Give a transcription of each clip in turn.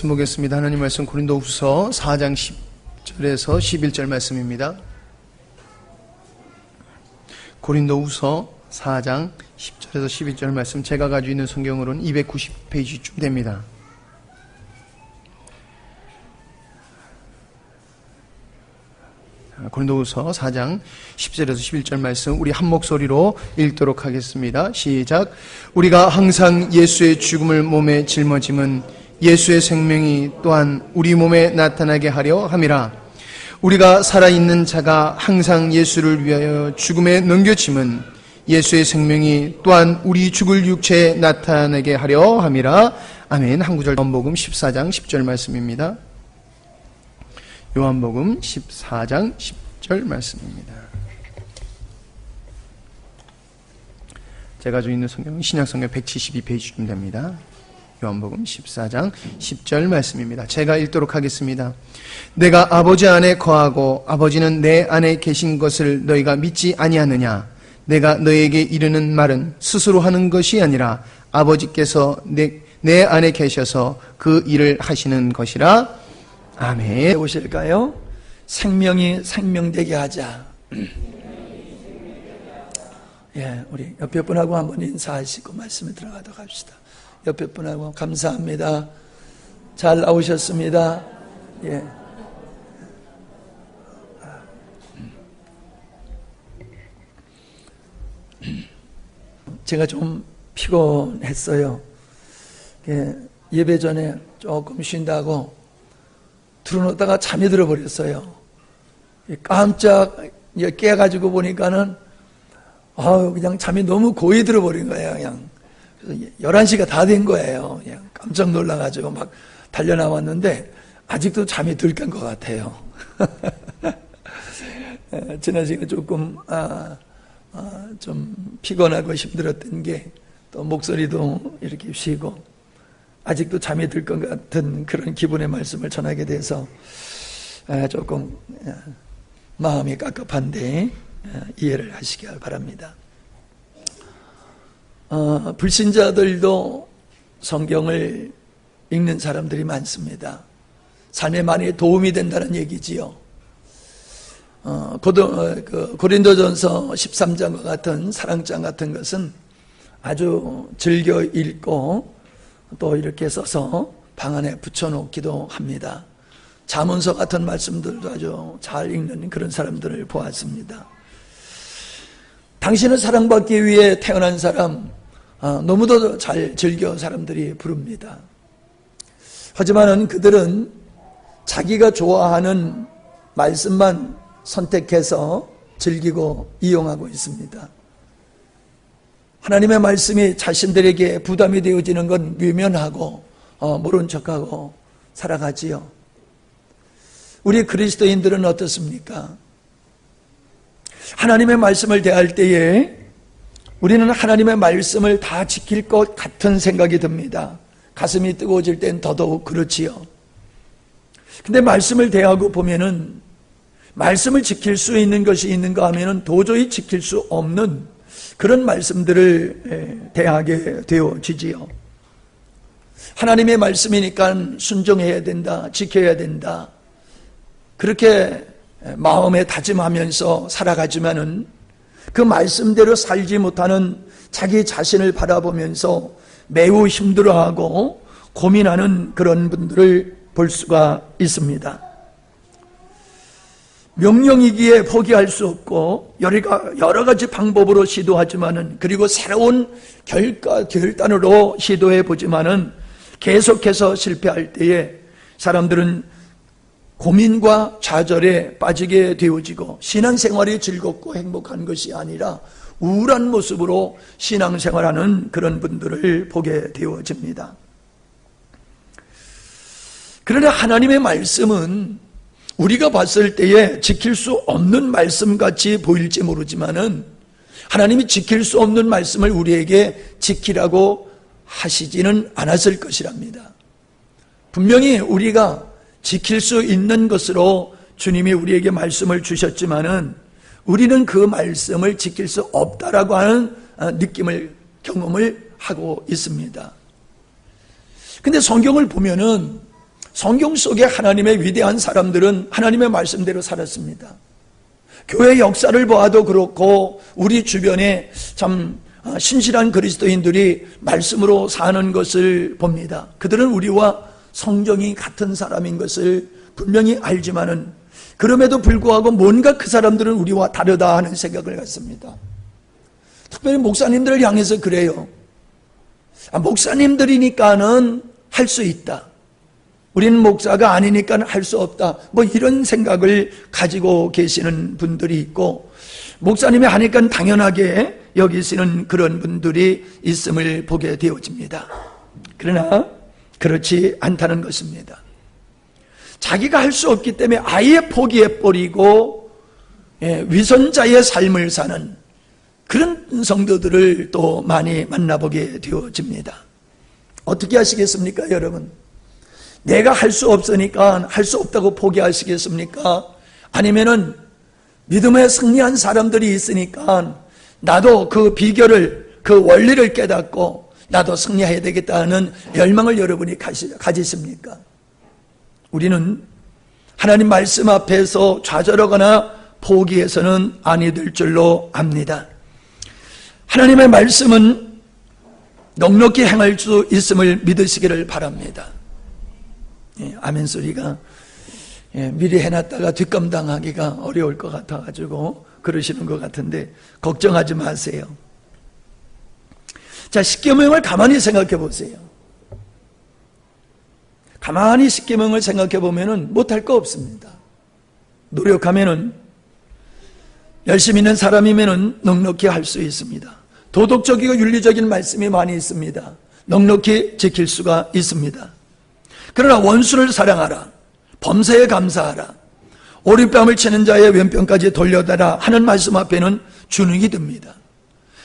말씀 보겠습니다. 하나님 말씀 고린도후서 4장 10절에서 11절 말씀입니다. 고린도후서 4장 10절에서 11절 말씀, 제가 가지고 있는 성경으로는 290페이지쯤 됩니다. 고린도후서 4장 10절에서 11절 말씀 우리 한 목소리로 읽도록 하겠습니다. 시작. 우리가 항상 예수의 죽음을 몸에 짊어짐은 예수의 생명이 또한 우리 몸에 나타나게 하려 함이라. 우리가 살아있는 자가 항상 예수를 위하여 죽음에 넘겨짐은 예수의 생명이 또한 우리 죽을 육체에 나타나게 하려 함이라. 아멘. 한 구절 요한복음 14장 10절 말씀입니다. 요한복음 14장 10절 말씀입니다. 제가 가지고 있는 성경은 신약성경 172페이지쯤 됩니다. 요한복음 14장 10절 말씀입니다. 제가 읽도록 하겠습니다. 내가 아버지 안에 거하고 아버지는 내 안에 계신 것을 너희가 믿지 아니하느냐? 내가 너희에게 이르는 말은 스스로 하는 것이 아니라 아버지께서 내 안에 계셔서 그 일을 하시는 것이라. 아멘. 해보실까요? 생명이 생명되게 하자. 예, 우리 옆에 분하고 한번 인사하시고 말씀에 들어가도록 합시다. 옆에 분하고 감사합니다. 잘 나오셨습니다. 예. 제가 좀 피곤했어요. 예, 예배 전에 조금 쉰다고 들어놓다가 잠이 들어버렸어요. 깜짝 깨가지고 보니까는 그냥 잠이 너무 고이 들어버린 거예요. 그냥 11시가 다 된 거예요. 그냥 깜짝 놀라가지고 막 달려나왔는데 아직도 잠이 덜 깬 것 같아요. 지난 시간에 조금 좀 피곤하고 힘들었던 게 또 목소리도 이렇게 쉬고 아직도 잠이 들 것 같은 그런 기분의 말씀을 전하게 돼서 조금 마음이 깝깝한데 이해를 하시기 바랍니다. 불신자들도 성경을 읽는 사람들이 많습니다. 삶에 많이 도움이 된다는 얘기지요. 고린도전서 13장과 같은 사랑장 같은 것은 아주 즐겨 읽고 또 이렇게 써서 방 안에 붙여놓기도 합니다. 잠언서 같은 말씀들도 아주 잘 읽는 그런 사람들을 보았습니다. 당신은 사랑받기 위해 태어난 사람, 너무도 잘 즐겨 사람들이 부릅니다. 하지만 그들은 자기가 좋아하는 말씀만 선택해서 즐기고 이용하고 있습니다. 하나님의 말씀이 자신들에게 부담이 되어지는 건 외면하고 모른 척하고 살아가지요. 우리 그리스도인들은 어떻습니까? 하나님의 말씀을 대할 때에 우리는 하나님의 말씀을 다 지킬 것 같은 생각이 듭니다. 가슴이 뜨거워질 땐 더더욱 그렇지요. 근데 말씀을 대하고 보면은 말씀을 지킬 수 있는 것이 있는가 하면은 도저히 지킬 수 없는 그런 말씀들을 대하게 되어지지요. 하나님의 말씀이니까 순종해야 된다, 지켜야 된다. 그렇게 마음에 다짐하면서 살아가지만은 그 말씀대로 살지 못하는 자기 자신을 바라보면서 매우 힘들어하고 고민하는 그런 분들을 볼 수가 있습니다. 명령이기에 포기할 수 없고 여러 가지 방법으로 시도하지만은, 그리고 새로운 결단으로 시도해 보지만은 계속해서 실패할 때에 사람들은 고민과 좌절에 빠지게 되어지고 신앙생활이 즐겁고 행복한 것이 아니라 우울한 모습으로 신앙생활하는 그런 분들을 보게 되어집니다. 그러나 하나님의 말씀은 우리가 봤을 때에 지킬 수 없는 말씀같이 보일지 모르지만은 하나님이 지킬 수 없는 말씀을 우리에게 지키라고 하시지는 않았을 것이랍니다. 분명히 우리가 지킬 수 있는 것으로 주님이 우리에게 말씀을 주셨지만은 우리는 그 말씀을 지킬 수 없다라고 하는 경험을 하고 있습니다. 근데 성경을 보면은 성경 속에 하나님의 위대한 사람들은 하나님의 말씀대로 살았습니다. 교회 역사를 보아도 그렇고 우리 주변에 참 신실한 그리스도인들이 말씀으로 사는 것을 봅니다. 그들은 우리와 성정이 같은 사람인 것을 분명히 알지만은 그럼에도 불구하고 뭔가 그 사람들은 우리와 다르다 하는 생각을 갖습니다. 특별히 목사님들을 향해서 그래요. 목사님들이니까는 할 수 있다. 우리는 목사가 아니니까 할 수 없다. 뭐 이런 생각을 가지고 계시는 분들이 있고, 목사님이 하니까 당연하게 여기시는 그런 분들이 있음을 보게 되어집니다. 그러나 그렇지 않다는 것입니다. 자기가 할 수 없기 때문에 아예 포기해버리고 위선자의 삶을 사는 그런 성도들을 또 많이 만나보게 되어집니다. 어떻게 하시겠습니까, 여러분? 내가 할 수 없으니까 할 수 없다고 포기하시겠습니까? 아니면은 믿음에 승리한 사람들이 있으니까 나도 그 비결을, 그 원리를 깨닫고 나도 승리해야 되겠다는 열망을 여러분이 가지십니까? 우리는 하나님 말씀 앞에서 좌절하거나 포기해서는 아니 될 줄로 압니다. 하나님의 말씀은 넉넉히 행할 수 있음을 믿으시기를 바랍니다. 아멘 소리가 미리 해놨다가 뒷감당하기가 어려울 것 같아가지고 그러시는 것 같은데 걱정하지 마세요. 자, 십계명을 가만히 생각해 보세요. 가만히 십계명을 생각해 보면은 못할 거 없습니다. 노력하면은, 열심히 있는 사람이면은 넉넉히 할 수 있습니다. 도덕적이고 윤리적인 말씀이 많이 있습니다. 넉넉히 지킬 수가 있습니다. 그러나 원수를 사랑하라, 범사에 감사하라, 오리뺨을 치는 자의 왼편까지 돌려달라 하는 말씀 앞에는 주눅이 듭니다.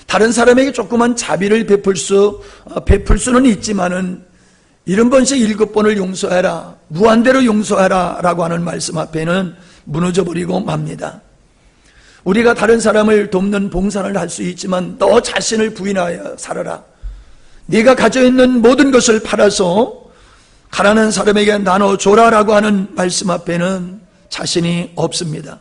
다른 사람에게 조그만 자비를 베풀 수는 있지만은 70번씩 7번을 용서해라, 무한대로 용서하라 라고 하는 말씀 앞에는 무너져버리고 맙니다. 우리가 다른 사람을 돕는 봉사를 할 수 있지만 너 자신을 부인하여 살아라. 네가 가져 있는 모든 것을 팔아서 가난한 사람에게 나눠줘라라고 하는 말씀 앞에는 자신이 없습니다.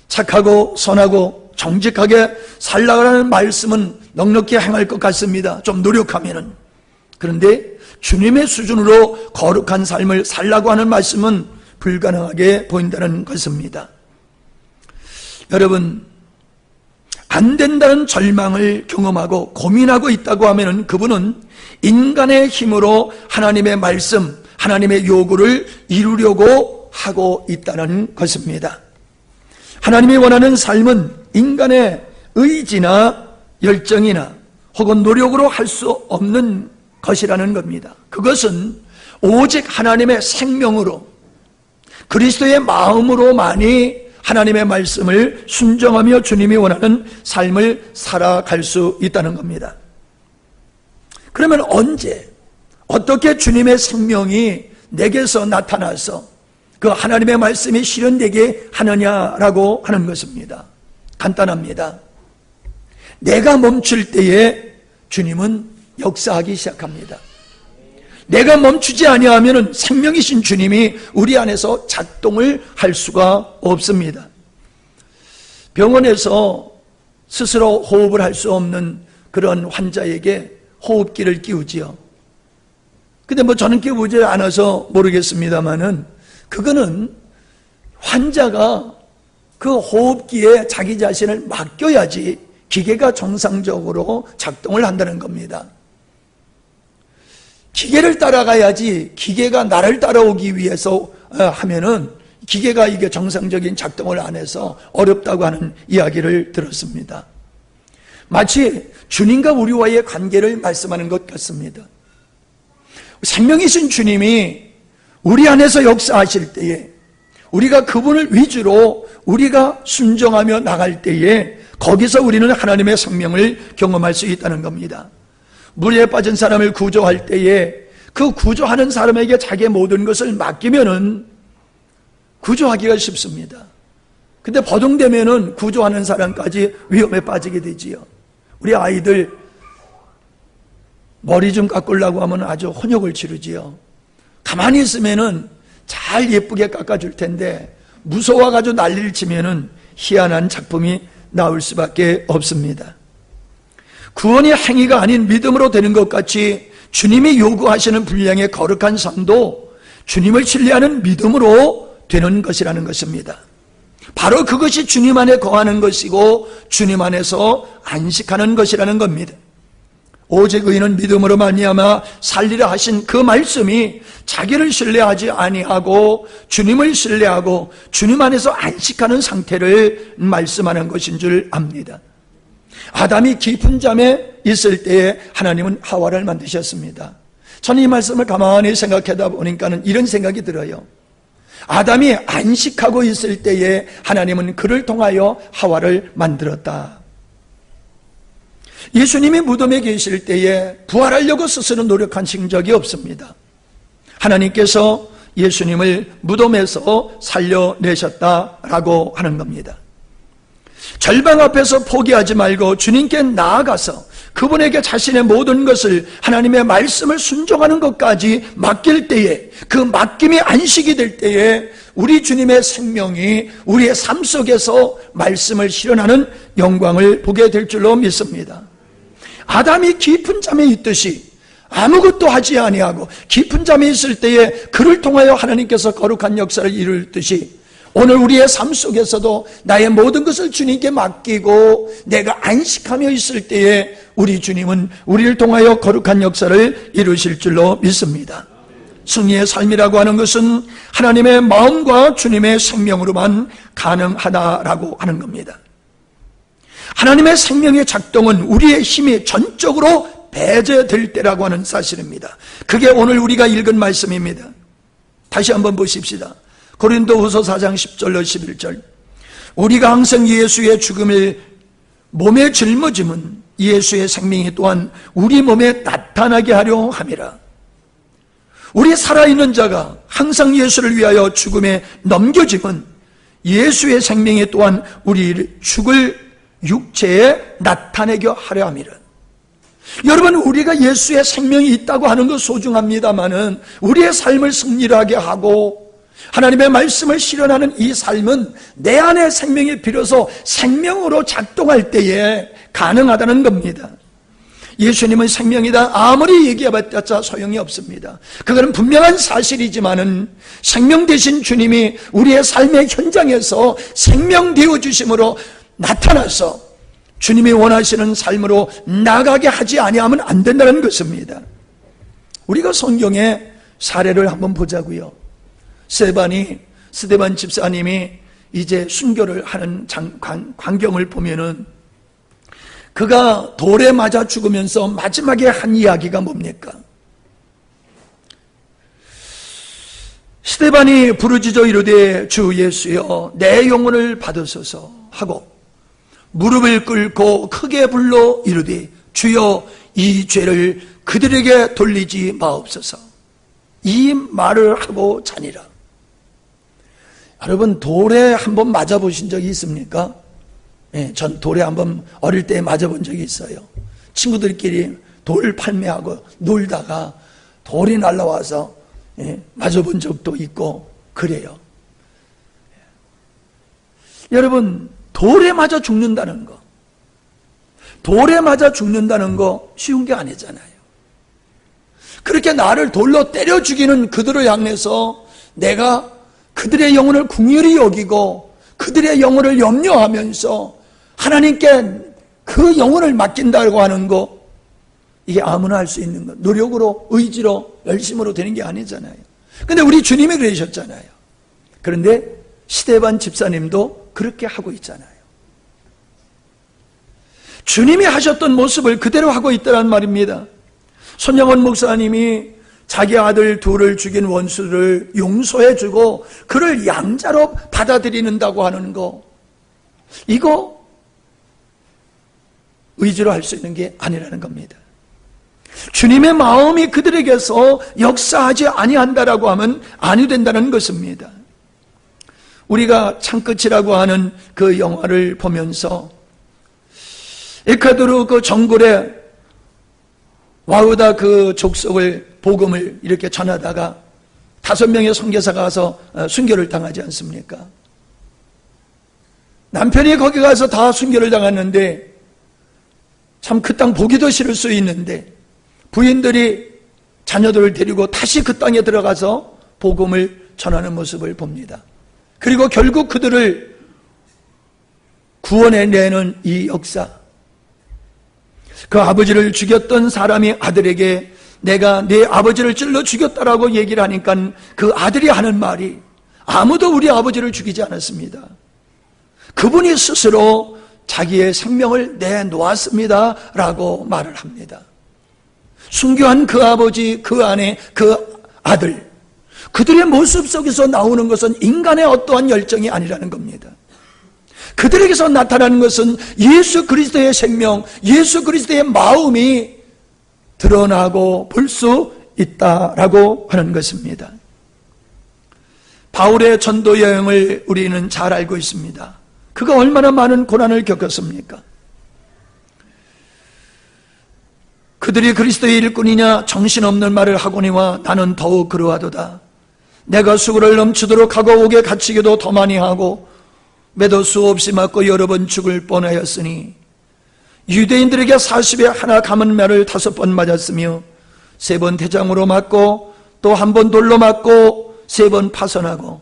착하고 선하고 정직하게 살라고 말씀은 넉넉히 행할 것 같습니다. 좀 노력하면은. 그런데 주님의 수준으로 거룩한 삶을 살라고 하는 말씀은 불가능하게 보인다는 것입니다. 여러분, 안 된다는 절망을 경험하고 고민하고 있다고 하면 그분은 인간의 힘으로 하나님의 말씀, 하나님의 요구를 이루려고 하고 있다는 것입니다. 하나님이 원하는 삶은 인간의 의지나 열정이나 혹은 노력으로 할 수 없는 것이라는 겁니다. 그것은 오직 하나님의 생명으로, 그리스도의 마음으로만이 하나님의 말씀을 순종하며 주님이 원하는 삶을 살아갈 수 있다는 겁니다. 그러면 언제, 어떻게 주님의 생명이 내게서 나타나서 그 하나님의 말씀이 실현되게 하느냐라고 하는 것입니다. 간단합니다. 내가 멈출 때에 주님은 역사하기 시작합니다. 내가 멈추지 아니하면 생명이신 주님이 우리 안에서 작동을 할 수가 없습니다. 병원에서 스스로 호흡을 할 수 없는 그런 환자에게 호흡기를 끼우지요. 근데 뭐 저는 끼우지 않아서 모르겠습니다만은 그거는 환자가 그 호흡기에 자기 자신을 맡겨야지 기계가 정상적으로 작동을 한다는 겁니다. 기계를 따라가야지 기계가 나를 따라오기 위해서 하면은 기계가 이게 정상적인 작동을 안 해서 어렵다고 하는 이야기를 들었습니다. 마치 주님과 우리와의 관계를 말씀하는 것 같습니다. 생명이신 주님이 우리 안에서 역사하실 때에 우리가 그분을 위주로 우리가 순종하며 나갈 때에 거기서 우리는 하나님의 생명을 경험할 수 있다는 겁니다. 물에 빠진 사람을 구조할 때에 그 구조하는 사람에게 자기의 모든 것을 맡기면은 구조하기가 쉽습니다. 근데 버둥대면은 구조하는 사람까지 위험에 빠지게 되지요. 우리 아이들 머리 좀 깎으려고 하면 아주 혼욕을 치르지요. 가만히 있으면은 잘 예쁘게 깎아줄 텐데 무서워가지고 난리를 치면은 희한한 작품이 나올 수밖에 없습니다. 구원이 행위가 아닌 믿음으로 되는 것 같이 주님이 요구하시는 분량의 거룩한 삶도 주님을 신뢰하는 믿음으로 되는 것이라는 것입니다. 바로 그것이 주님 안에 거하는 것이고 주님 안에서 안식하는 것이라는 겁니다. 오직 의인은 믿음으로 말미암아 살리라 하신 그 말씀이 자기를 신뢰하지 아니하고 주님을 신뢰하고 주님 안에서 안식하는 상태를 말씀하는 것인 줄 압니다. 아담이 깊은 잠에 있을 때에 하나님은 하와를 만드셨습니다. 저는 이 말씀을 가만히 생각하다 보니까는 이런 생각이 들어요. 아담이 안식하고 있을 때에 하나님은 그를 통하여 하와를 만들었다. 예수님이 무덤에 계실 때에 부활하려고 스스로 노력하신 적이 없습니다. 하나님께서 예수님을 무덤에서 살려내셨다라고 하는 겁니다. 절방 앞에서 포기하지 말고 주님께 나아가서 그분에게 자신의 모든 것을 하나님의 말씀을 순종하는 것까지 맡길 때에 그 맡김이 안식이 될 때에 우리 주님의 생명이 우리의 삶 속에서 말씀을 실현하는 영광을 보게 될 줄로 믿습니다. 아담이 깊은 잠에 있듯이 아무것도 하지 아니하고 깊은 잠에 있을 때에 그를 통하여 하나님께서 거룩한 역사를 이룰 듯이 오늘 우리의 삶 속에서도 나의 모든 것을 주님께 맡기고 내가 안식하며 있을 때에 우리 주님은 우리를 통하여 거룩한 역사를 이루실 줄로 믿습니다. 승리의 삶이라고 하는 것은 하나님의 마음과 주님의 생명으로만 가능하다라고 하는 겁니다. 하나님의 생명의 작동은 우리의 힘이 전적으로 배제될 때라고 하는 사실입니다. 그게 오늘 우리가 읽은 말씀입니다. 다시 한번 보십시다. 고린도후서 4장 10절로 11절. 우리가 항상 예수의 죽음을 몸에 짊어짐은 예수의 생명이 또한 우리 몸에 나타나게 하려 함이라. 우리 살아있는 자가 항상 예수를 위하여 죽음에 넘겨짐은 예수의 생명이 또한 우리 죽을 육체에 나타내게 하려 함이라. 여러분, 우리가 예수의 생명이 있다고 하는 것 소중합니다마는 우리의 삶을 승리하게 하고 하나님의 말씀을 실현하는 이 삶은 내 안에 생명이 비로소 생명으로 작동할 때에 가능하다는 겁니다. 예수님은 생명이다 아무리 얘기해봤자 소용이 없습니다. 그거는 분명한 사실이지만은 생명 되신 주님이 우리의 삶의 현장에서 생명 되어주심으로 나타나서 주님이 원하시는 삶으로 나가게 하지 아니하면 안 된다는 것입니다. 우리가 성경의 사례를 한번 보자고요. 스데반 집사님이 이제 순교를 하는 광경을 보면은 그가 돌에 맞아 죽으면서 마지막에 한 이야기가 뭡니까? 스데반이 부르짖어 이르되 주 예수여 내 영혼을 받으소서 하고 무릎을 꿇고 크게 불러 이르되 주여 이 죄를 그들에게 돌리지 마옵소서. 이 말을 하고 자니라. 여러분, 돌에 한번 맞아보신 적이 있습니까? 예, 전 돌에 한번 어릴 때 맞아본 적이 있어요. 친구들끼리 돌 팔매하고 놀다가 돌이 날라와서 맞아본 적도 있고 그래요. 여러분, 돌에 맞아 죽는다는 거, 돌에 맞아 죽는다는 거 쉬운 게 아니잖아요. 그렇게 나를 돌로 때려 죽이는 그들을 향해서 내가 그들의 영혼을 긍휼히 여기고 그들의 영혼을 염려하면서 하나님께 그 영혼을 맡긴다고 하는 거, 이게 아무나 할 수 있는 거, 노력으로, 의지로, 열심으로 되는 게 아니잖아요. 근데 우리 주님이 그러셨잖아요. 그런데 스데반 집사님도 그렇게 하고 있잖아요. 주님이 하셨던 모습을 그대로 하고 있다는 말입니다. 손영원 목사님이 자기 아들 둘을 죽인 원수를 용서해주고 그를 양자로 받아들이는다고 하는 거, 이거 의지로 할 수 있는 게 아니라는 겁니다. 주님의 마음이 그들에게서 역사하지 아니한다라고 하면 아니 된다는 것입니다. 우리가 창끝이라고 하는 그 영화를 보면서 에콰도르 그 정글에 와우다 그 족속을 복음을 이렇게 전하다가 5명의 선교사가 가서 순교를 당하지 않습니까? 남편이 거기 가서 다 순교를 당했는데 참 그 땅 보기도 싫을 수 있는데 부인들이 자녀들을 데리고 다시 그 땅에 들어가서 복음을 전하는 모습을 봅니다. 그리고 결국 그들을 구원해내는 이 역사, 그 아버지를 죽였던 사람이 아들에게 내가 내 아버지를 찔러 죽였다라고 얘기를 하니까 그 아들이 하는 말이 아무도 우리 아버지를 죽이지 않았습니다. 그분이 스스로 자기의 생명을 내놓았습니다 라고 말을 합니다. 순교한 그 아버지, 그 아내, 그 아들, 그들의 모습 속에서 나오는 것은 인간의 어떠한 열정이 아니라는 겁니다. 그들에게서 나타나는 것은 예수 그리스도의 생명, 예수 그리스도의 마음이 드러나고 볼 수 있다라고 하는 것입니다. 바울의 전도 여행을 우리는 잘 알고 있습니다. 그가 얼마나 많은 고난을 겪었습니까? 그들이 그리스도의 일꾼이냐 정신없는 말을 하거니와 나는 더욱 그러하도다. 내가 수고를 넘치도록 하고 옥에 갇히기도 더 많이 하고 매도 수없이 맞고 여러 번 죽을 뻔하였으니 유대인들에게 40에 하나 감은 매를 5번 맞았으며 3번 대장으로 맞고 또 1번 돌로 맞고 3번 파선하고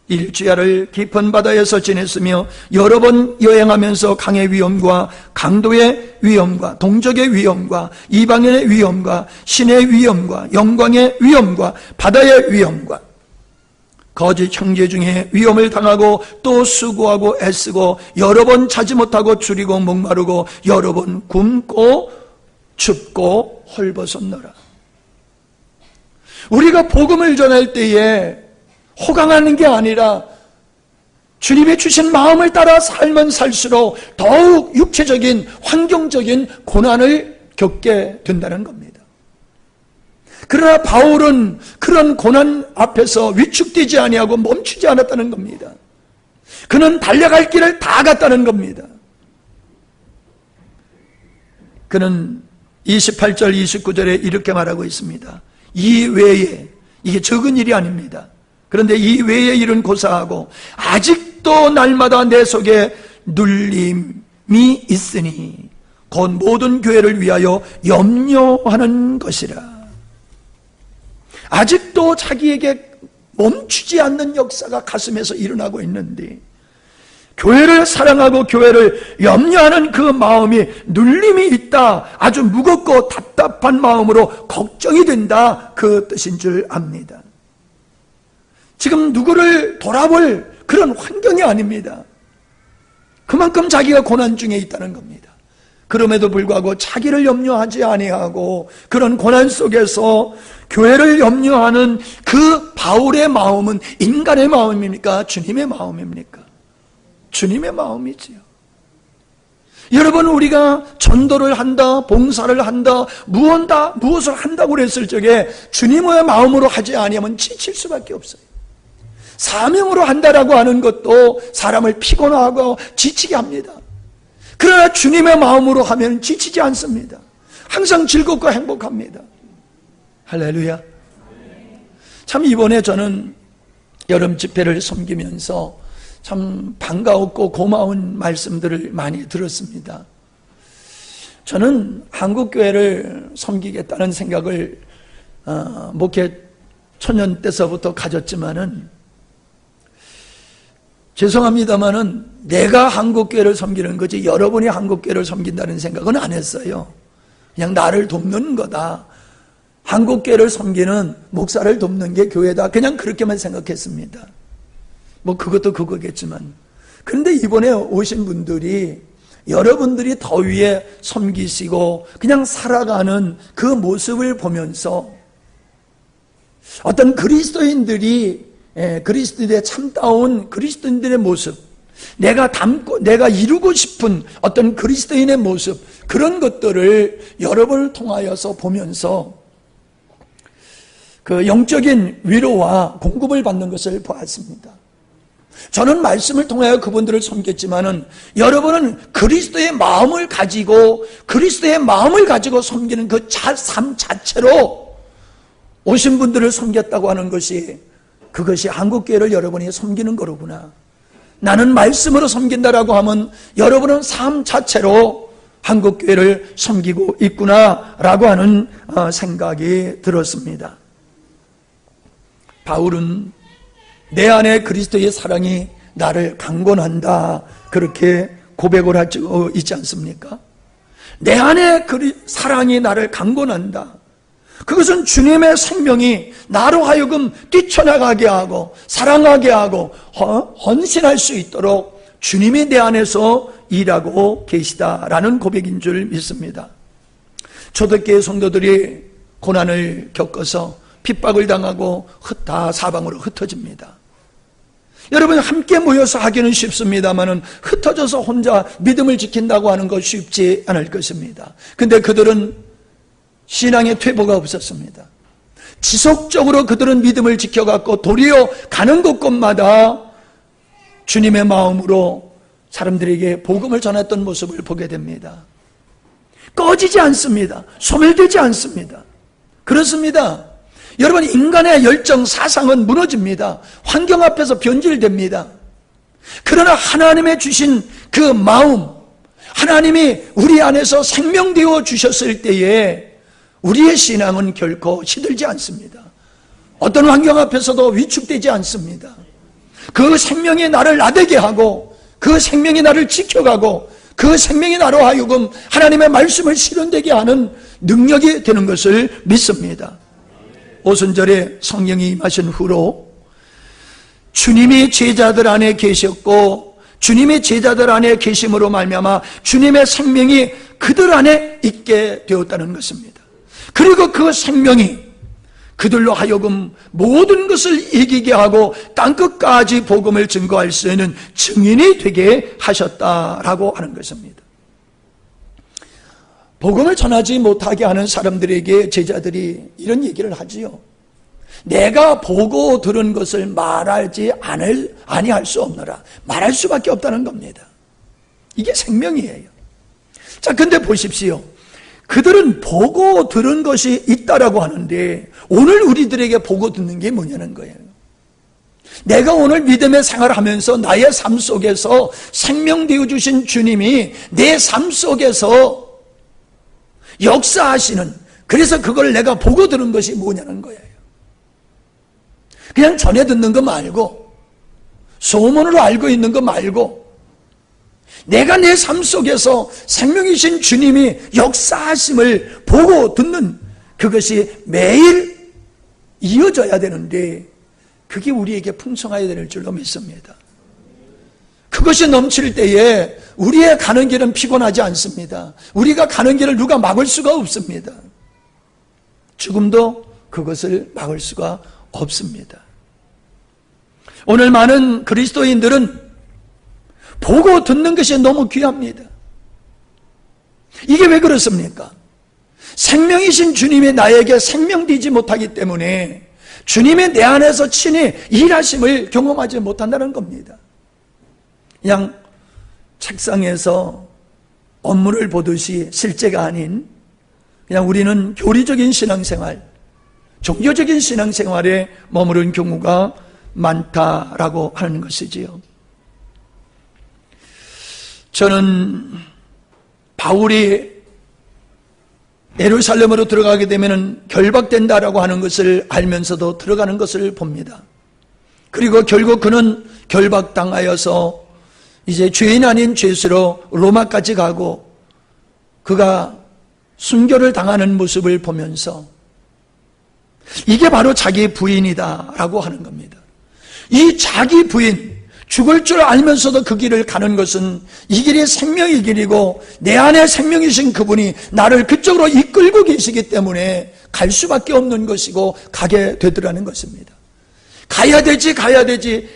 일주야를 깊은 바다에서 지냈으며 여러 번 여행하면서 강의 위험과 강도의 위험과 동족의 위험과 이방인의 위험과 신의 위험과 영광의 위험과 바다의 위험과 거짓 형제 중에 위험을 당하고 또 수고하고 애쓰고 여러 번 자지 못하고 줄이고 목마르고 여러 번 굶고 춥고 헐벗었노라. 우리가 복음을 전할 때에 호강하는 게 아니라 주님이 주신 마음을 따라 살면 살수록 더욱 육체적인 환경적인 고난을 겪게 된다는 겁니다. 그러나 바울은 그런 고난 앞에서 위축되지 아니하고 멈추지 않았다는 겁니다. 그는 달려갈 길을 다 갔다는 겁니다. 그는 28절 29절에 이렇게 말하고 있습니다. 이 외에, 이게 적은 일이 아닙니다. 그런데 이 외의 일은 고사하고 아직도 날마다 내 속에 눌림이 있으니 곧 모든 교회를 위하여 염려하는 것이라. 아직도 자기에게 멈추지 않는 역사가 가슴에서 일어나고 있는데 교회를 사랑하고 교회를 염려하는 그 마음이 눌림이 있다. 아주 무겁고 답답한 마음으로 걱정이 된다. 그 뜻인 줄 압니다. 지금 누구를 돌아볼 그런 환경이 아닙니다. 그만큼 자기가 고난 중에 있다는 겁니다. 그럼에도 불구하고 자기를 염려하지 아니하고 그런 고난 속에서 교회를 염려하는 그 바울의 마음은 인간의 마음입니까? 주님의 마음입니까? 주님의 마음이지요. 여러분, 우리가 전도를 한다, 봉사를 한다, 무엇을 한다고 그랬을 적에 주님의 마음으로 하지 아니하면 지칠 수밖에 없어요. 사명으로 한다라고 하는 것도 사람을 피곤하고 지치게 합니다. 그러나 주님의 마음으로 하면 지치지 않습니다. 항상 즐겁고 행복합니다. 할렐루야. 참 이번에 저는 여름 집회를 섬기면서 참 반가웠고 고마운 말씀들을 많이 들었습니다. 저는 한국교회를 섬기겠다는 생각을 목회 초년 때서부터 가졌지만은 죄송합니다만은 내가 한국교회를 섬기는 거지 여러분이 한국교회를 섬긴다는 생각은 안 했어요. 그냥 나를 돕는 거다. 한국교회를 섬기는 목사를 돕는 게 교회다. 그냥 그렇게만 생각했습니다. 뭐 그것도 그거겠지만. 그런데 이번에 오신 분들이 여러분들이 더위에 섬기시고 그냥 살아가는 그 모습을 보면서 어떤 그리스도인들의 참다운 그리스도인들의 모습, 내가 이루고 싶은 어떤 그리스도인의 모습, 그런 것들을 여러분을 통하여서 보면서 그 영적인 위로와 공급을 받는 것을 보았습니다. 저는 말씀을 통하여 그분들을 섬겼지만은 여러분은 그리스도의 마음을 가지고 섬기는 그 삶 자체로 오신 분들을 섬겼다고 하는 것이 그것이 한국교회를 여러분이 섬기는 거로구나. 나는 말씀으로 섬긴다라고 하면 여러분은 삶 자체로 한국교회를 섬기고 있구나라고 하는 생각이 들었습니다. 바울은 내 안에 그리스도의 사랑이 나를 강권한다, 그렇게 고백을 하고 있지 않습니까? 내 안에 사랑이 나를 강권한다. 그것은 주님의 생명이 나로 하여금 뛰쳐나가게 하고 사랑하게 하고 헌신할 수 있도록 주님이 내 안에서 일하고 계시다라는 고백인 줄 믿습니다. 초대교회 성도들이 고난을 겪어서 핍박을 당하고 다 사방으로 흩어집니다. 여러분, 함께 모여서 하기는 쉽습니다만은 흩어져서 혼자 믿음을 지킨다고 하는 것 쉽지 않을 것입니다. 근데 그들은 신앙의 퇴보가 없었습니다. 지속적으로 그들은 믿음을 지켜갔고 도리어 가는 곳곳마다 주님의 마음으로 사람들에게 복음을 전했던 모습을 보게 됩니다. 꺼지지 않습니다. 소멸되지 않습니다. 그렇습니다. 여러분, 인간의 열정, 사상은 무너집니다. 환경 앞에서 변질됩니다. 그러나 하나님의 주신 그 마음, 하나님이 우리 안에서 생명되어 주셨을 때에 우리의 신앙은 결코 시들지 않습니다. 어떤 환경 앞에서도 위축되지 않습니다. 그 생명이 나를 나대게 하고 그 생명이 나를 지켜가고 그 생명이 나로 하여금 하나님의 말씀을 실현되게 하는 능력이 되는 것을 믿습니다. 오순절에 성령이 임하신 후로 주님이 제자들 안에 계셨고 주님의 제자들 안에 계심으로 말미암아 주님의 생명이 그들 안에 있게 되었다는 것입니다. 그리고 그 생명이 그들로 하여금 모든 것을 이기게 하고 땅끝까지 복음을 증거할 수 있는 증인이 되게 하셨다라고 하는 것입니다. 복음을 전하지 못하게 하는 사람들에게 제자들이 이런 얘기를 하지요. 내가 보고 들은 것을 말하지 아니할 수 없노라. 말할 수밖에 없다는 겁니다. 이게 생명이에요. 자, 근데 보십시오. 그들은 보고 들은 것이 있다라고 하는데 오늘 우리들에게 보고 듣는 게 뭐냐는 거예요. 내가 오늘 믿음의 생활을 하면서 나의 삶 속에서 생명되어 주신 주님이 내 삶 속에서 역사하시는, 그래서 그걸 내가 보고 들은 것이 뭐냐는 거예요. 그냥 전해 듣는 거 말고 소문으로 알고 있는 거 말고 내가 내 삶 속에서 생명이신 주님이 역사하심을 보고 듣는 그것이 매일 이어져야 되는데 그게 우리에게 풍성해야 될 줄로 믿습니다. 그것이 넘칠 때에 우리의 가는 길은 피곤하지 않습니다. 우리가 가는 길을 누가 막을 수가 없습니다. 죽음도 그것을 막을 수가 없습니다. 오늘 많은 그리스도인들은 보고 듣는 것이 너무 귀합니다. 이게 왜 그렇습니까? 생명이신 주님이 나에게 생명되지 못하기 때문에 주님이 내 안에서 친히 일하심을 경험하지 못한다는 겁니다. 그냥 책상에서 업무를 보듯이 실제가 아닌 그냥 우리는 교리적인 신앙생활, 종교적인 신앙생활에 머무른 경우가 많다라고 하는 것이지요. 저는 바울이 예루살렘으로 들어가게 되면 결박된다라고 하는 것을 알면서도 들어가는 것을 봅니다. 그리고 결국 그는 결박당하여서 이제 죄인 아닌 죄수로 로마까지 가고 그가 순교를 당하는 모습을 보면서 이게 바로 자기 부인이다라고 하는 겁니다. 이 자기 부인, 죽을 줄 알면서도 그 길을 가는 것은 이 길이 생명의 길이고 내 안에 생명이신 그분이 나를 그쪽으로 이끌고 계시기 때문에 갈 수밖에 없는 것이고 가게 되더라는 것입니다. 가야 되지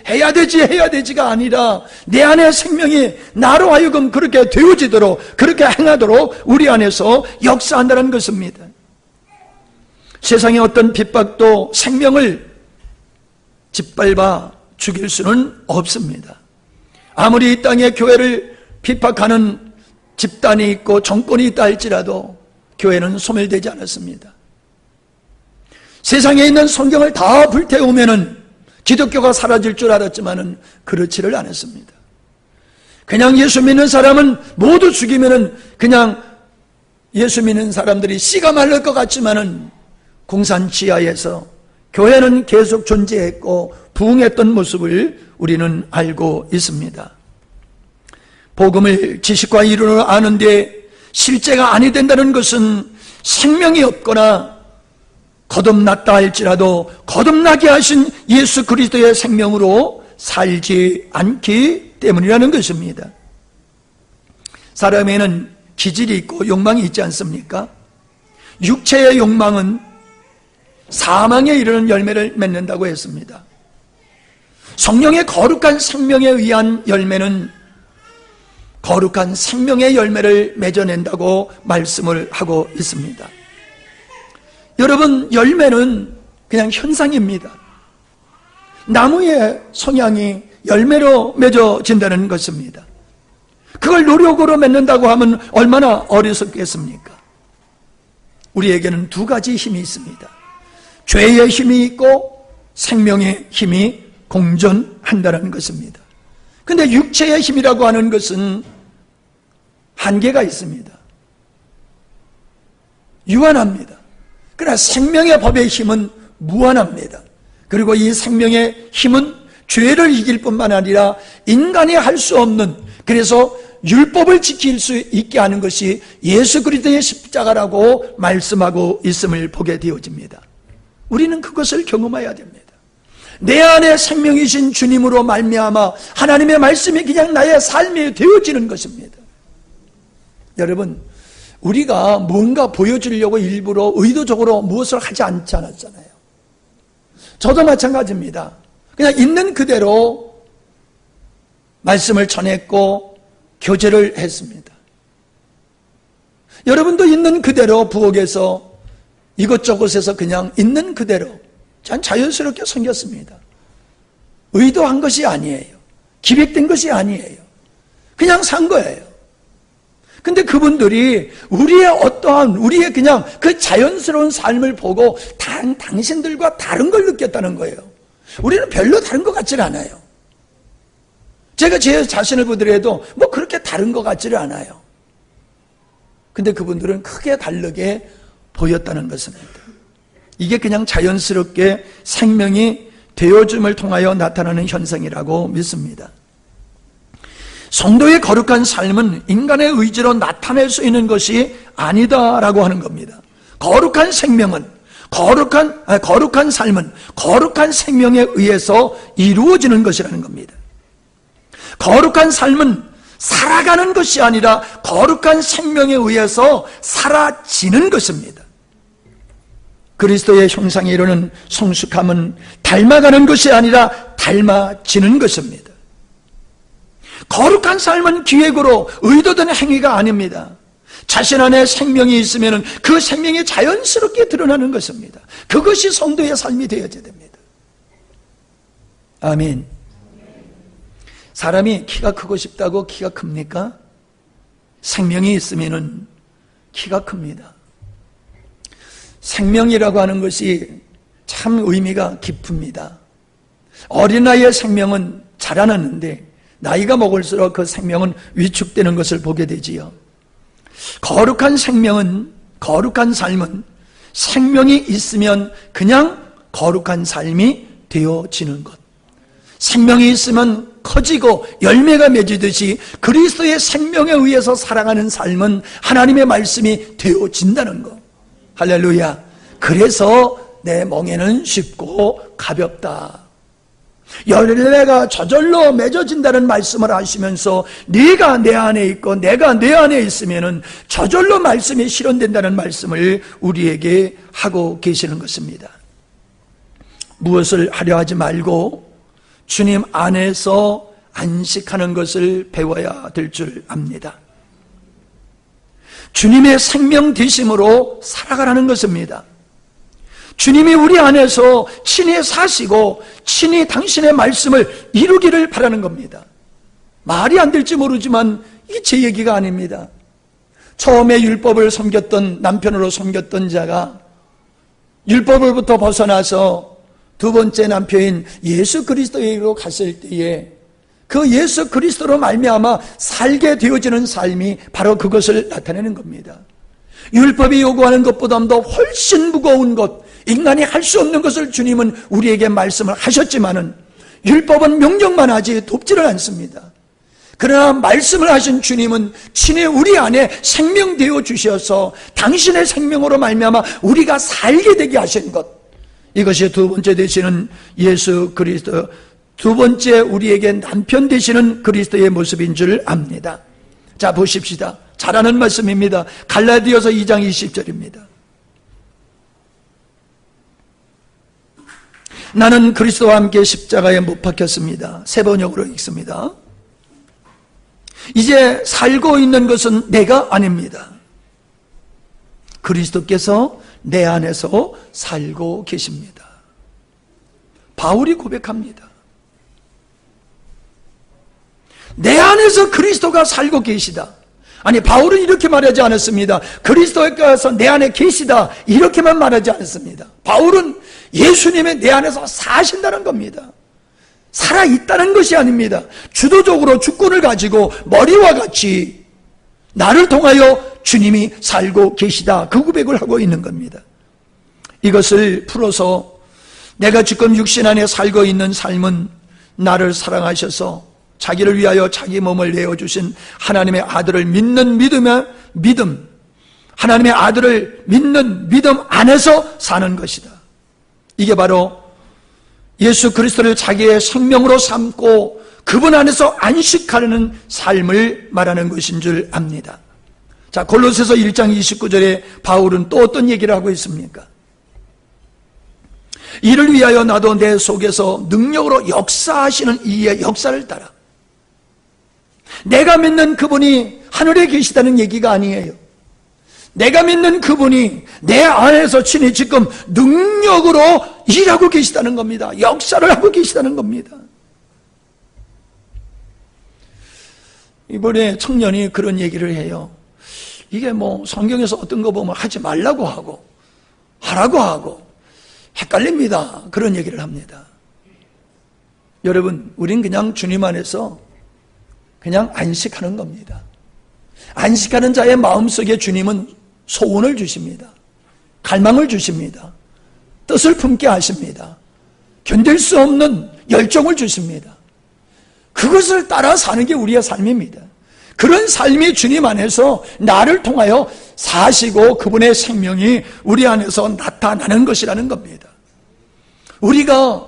해야 되지가 아니라 내 안에 생명이 나로 하여금 그렇게 되어지도록 그렇게 행하도록 우리 안에서 역사한다는 것입니다. 세상의 어떤 핍박도 생명을 짓밟아 죽일 수는 없습니다. 아무리 이 땅에 교회를 핍박하는 집단이 있고 정권이 있다 할지라도 교회는 소멸되지 않았습니다. 세상에 있는 성경을 다 불태우면은 기독교가 사라질 줄 알았지만은 그렇지를 않았습니다. 그냥 예수 믿는 사람은 모두 죽이면은 그냥 예수 믿는 사람들이 씨가 마를 것 같지만은 공산 지하에서 교회는 계속 존재했고 부흥했던 모습을 우리는 알고 있습니다. 복음을 지식과 이론으로 아는데 실제가 아니 된다는 것은 생명이 없거나 거듭났다 할지라도 거듭나게 하신 예수 그리스도의 생명으로 살지 않기 때문이라는 것입니다. 사람에는 기질이 있고 욕망이 있지 않습니까? 육체의 욕망은 사망에 이르는 열매를 맺는다고 했습니다. 성령의 거룩한 생명에 의한 열매는 거룩한 생명의 열매를 맺어낸다고 말씀을 하고 있습니다. 여러분, 열매는 그냥 현상입니다. 나무의 성향이 열매로 맺어진다는 것입니다. 그걸 노력으로 맺는다고 하면 얼마나 어리석겠습니까? 우리에게는 두 가지 힘이 있습니다. 죄의 힘이 있고 생명의 힘이 공존한다는 것입니다. 그런데 육체의 힘이라고 하는 것은 한계가 있습니다. 유한합니다. 그러나 생명의 법의 힘은 무한합니다. 그리고 이 생명의 힘은 죄를 이길 뿐만 아니라 인간이 할 수 없는, 그래서 율법을 지킬 수 있게 하는 것이 예수 그리스도의 십자가라고 말씀하고 있음을 보게 되어집니다. 우리는 그것을 경험해야 됩니다. 내 안에 생명이신 주님으로 말미암아 하나님의 말씀이 그냥 나의 삶이 되어지는 것입니다. 여러분, 우리가 뭔가 보여주려고 일부러 의도적으로 무엇을 하지 않지 않았잖아요. 저도 마찬가지입니다. 그냥 있는 그대로 말씀을 전했고 교제를 했습니다. 여러분도 있는 그대로 부엌에서 이것저것에서 그냥 있는 그대로 전 자연스럽게 생겼습니다. 의도한 것이 아니에요. 기획된 것이 아니에요. 그냥 산 거예요. 근데 그분들이 우리의 그냥 그 자연스러운 삶을 보고 당신들과 다른 걸 느꼈다는 거예요. 우리는 별로 다른 것 같지는 않아요. 제가 제 자신을 보더라도 뭐 그렇게 다른 것 같지는 않아요. 근데 그분들은 크게 다르게 보였다는 것입니다. 이게 그냥 자연스럽게 생명이 되어줌을 통하여 나타나는 현상이라고 믿습니다. 성도의 거룩한 삶은 인간의 의지로 나타낼 수 있는 것이 아니다라고 하는 겁니다. 거룩한 생명은, 거룩한 삶은 거룩한 생명에 의해서 이루어지는 것이라는 겁니다. 거룩한 삶은 살아가는 것이 아니라 거룩한 생명에 의해서 사라지는 것입니다. 그리스도의 형상에 이르는 성숙함은 닮아가는 것이 아니라 닮아지는 것입니다. 거룩한 삶은 기획으로 의도된 행위가 아닙니다. 자신 안에 생명이 있으면 그 생명이 자연스럽게 드러나는 것입니다. 그것이 성도의 삶이 되어야 됩니다. 아멘. 사람이 키가 크고 싶다고 키가 큽니까? 생명이 있으면 키가 큽니다. 생명이라고 하는 것이 참 의미가 깊습니다. 어린아이의 생명은 자라나는데 나이가 먹을수록 그 생명은 위축되는 것을 보게 되지요. 거룩한 삶은 생명이 있으면 그냥 거룩한 삶이 되어지는 것. 생명이 있으면 커지고 열매가 맺히듯이 그리스도의 생명에 의해서 살아가는 삶은 하나님의 말씀이 되어진다는 것. 할렐루야. 그래서 내 멍에는 쉽고 가볍다. 열매가 저절로 맺어진다는 말씀을 하시면서 네가 내 안에 있고 내가 내 안에 있으면은 저절로 말씀이 실현된다는 말씀을 우리에게 하고 계시는 것입니다. 무엇을 하려 하지 말고 주님 안에서 안식하는 것을 배워야 될 줄 압니다. 주님의 생명 되심으로 살아가라는 것입니다. 주님이 우리 안에서 친히 사시고 친히 당신의 말씀을 이루기를 바라는 겁니다. 말이 안 될지 모르지만 이게 제 얘기가 아닙니다. 처음에 율법을 섬겼던 남편으로 섬겼던 자가 율법으로부터 벗어나서 두 번째 남편인 예수 그리스도에게로 갔을 때에 그 예수 그리스도로 말미암아 살게 되어지는 삶이 바로 그것을 나타내는 겁니다. 율법이 요구하는 것보다도 훨씬 무거운 것, 인간이 할 수 없는 것을 주님은 우리에게 말씀을 하셨지만은 율법은 명령만 하지 돕지를 않습니다. 그러나 말씀을 하신 주님은 친히 우리 안에 생명되어 주셔서 당신의 생명으로 말미암아 우리가 살게 되게 하신 것, 이것이 두 번째 되시는 예수 그리스도, 두 번째 우리에게 남편 되시는 그리스도의 모습인 줄 압니다. 자, 보십시다. 잘하는 말씀입니다. 갈라디아서 2장 20절입니다. 나는 그리스도와 함께 십자가에 못 박혔습니다. 세 번역으로 읽습니다. 이제 살고 있는 것은 내가 아닙니다. 그리스도께서 내 안에서 살고 계십니다. 바울이 고백합니다. 내 안에서 그리스도가 살고 계시다. 아니, 바울은 이렇게 말하지 않았습니다. 그리스도께서 내 안에 계시다, 이렇게만 말하지 않았습니다. 바울은 예수님의 내 안에서 사신다는 겁니다. 살아있다는 것이 아닙니다. 주도적으로 주권을 가지고 머리와 같이 나를 통하여 주님이 살고 계시다, 그 고백을 하고 있는 겁니다. 이것을 풀어서 내가 지금 육신 안에 살고 있는 삶은 나를 사랑하셔서 자기를 위하여 자기 몸을 내어주신 하나님의 아들을 믿는 믿음, 하나님의 아들을 믿는 믿음 안에서 사는 것이다. 이게 바로 예수 그리스도를 자기의 생명으로 삼고 그분 안에서 안식하는 삶을 말하는 것인 줄 압니다. 자, 골로새서 1장 29절에 바울은 또 어떤 얘기를 하고 있습니까? 이를 위하여 나도 내 속에서 능력으로 역사하시는 이의 역사를 따라. 내가 믿는 그분이 하늘에 계시다는 얘기가 아니에요. 내가 믿는 그분이 내 안에서 친히 지금 능력으로 일하고 계시다는 겁니다. 역사를 하고 계시다는 겁니다. 이번에 청년이 그런 얘기를 해요. 이게 뭐 성경에서 어떤 거 보면 하지 말라고 하고 하라고 하고 헷갈립니다. 그런 얘기를 합니다. 여러분, 우린 그냥 주님 안에서 그냥 안식하는 겁니다. 안식하는 자의 마음속에 주님은 소원을 주십니다. 갈망을 주십니다. 뜻을 품게 하십니다. 견딜 수 없는 열정을 주십니다. 그것을 따라 사는 게 우리의 삶입니다. 그런 삶이 주님 안에서 나를 통하여 사시고 그분의 생명이 우리 안에서 나타나는 것이라는 겁니다. 우리가